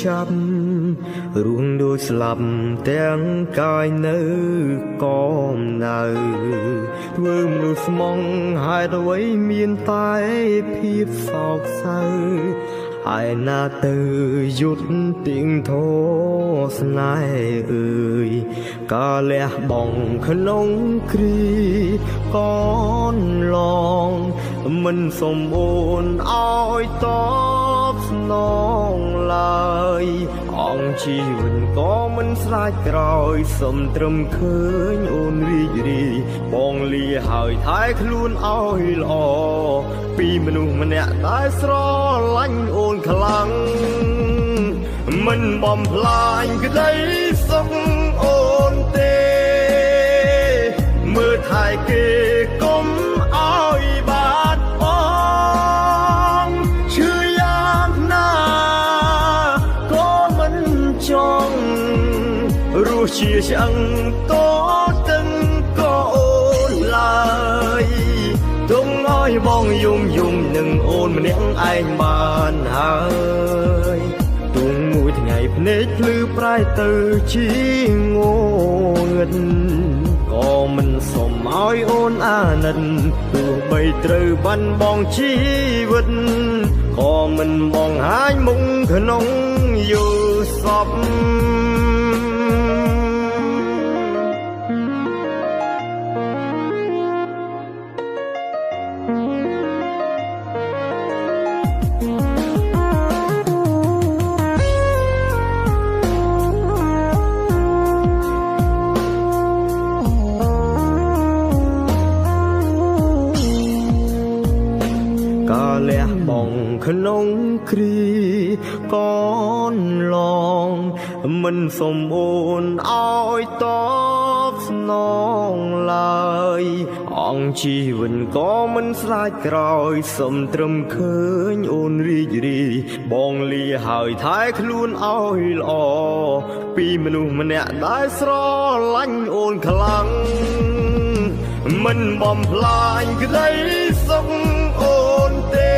ចាប់រួងដូចស្លាប់ទាំងកាយនៅក៏នៅធ្វើមនុស្សស្មងហេតុអ្វីមានតែភាពសោកសៅហើយណាទៅយុទ្ធទៀងធោស្នេហ៍អើយកាលះបងក្នុងគ្រីកនឡងមិនសំអូនឲ្យតបស្នងឡើយអង្គជីវិតក៏មិនស្រាច់ក្រោយសុំត្រឹមឃើញអូនរីករាយបងលាហើយថែខ្លួនឲ្យល្អពីមនុស្សម្នាក់តែស្រឡាញ់អូនខ្លាំងមិនបំផ្លាញក្តីសុខអូនទេមើលថែគេកុំឲ្យបាត់បង់ឈឺយ៉ាងណាក៏មិនចង់រស់ជាឆ្អឹងតទឹងក៏អូនឡើយទុំឲ្យបងយំនឹងអូនម្នាក់ឯងបានហើយទុំមួយថ្ងៃភ្នែកភ្លឺប្រែទៅជាងងឹតក៏មិនសុំឲ្យអូនអាណិតទោះបីត្រូវបាត់បង់ជីវិតក៏មិនបងហាញមុខក្នុងយោសពកាលះបងក្នុងគ្រីកនឡងមិនសំអូនឲ្យតបស្នងឡើយអង្គជីវិតក៏មិនស្រាច់ក្រោយសុំត្រឹមឃើញអូនរីករាយបងលាហើយថែខ្លួនឲ្យល្អពីមនុស្សម្នាក់ដែលស្រឡាញ់អូនខ្លាំងមិនបំផ្លាញក្តីសុខអូនទេ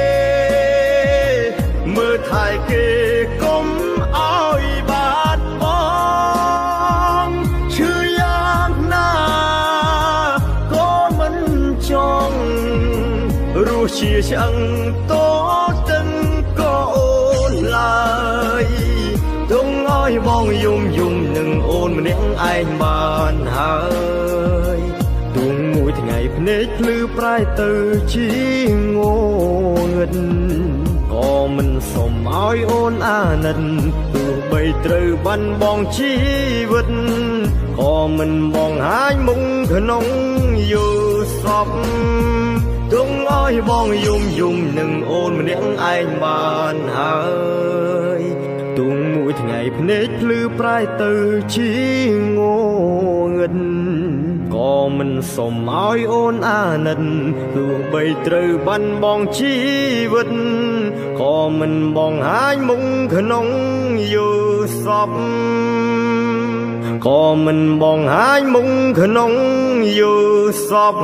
មើលថែគេកុំឲ្យបាត់បង់ឈឺយ៉ាងណាក៏មិនចង់រស់ជាឆ្អឹងតទឹងក៏អូនឡើយទុំឲ្យបងយំនឹងអូនម្នាក់ឯងបានហើយទុំមួយថ្ងៃភ្នែកភ្លឺប្រែទៅជាងងឹតក៏មិនសុំឲ្យអូនអាណិតទោះបីត្រូវបាត់បង់ជីវិតក៏មិនបងហាញមុខក្នុងយោសពទុំឲ្យបងយំនឹងអូនម្នាក់ឯងបានហើយទុំមួយថ្ងៃភ្នែកភ្លឺប្រែទៅជាងងឹតក៏មិនសុំឲ្យអូនអាណិតទោះបីត្រូវបាត់បង់ជីវិតក៏មិនបងហាញមុខក្នុងយោសពក៏មិនបងហាញមុខក្នុងយោសព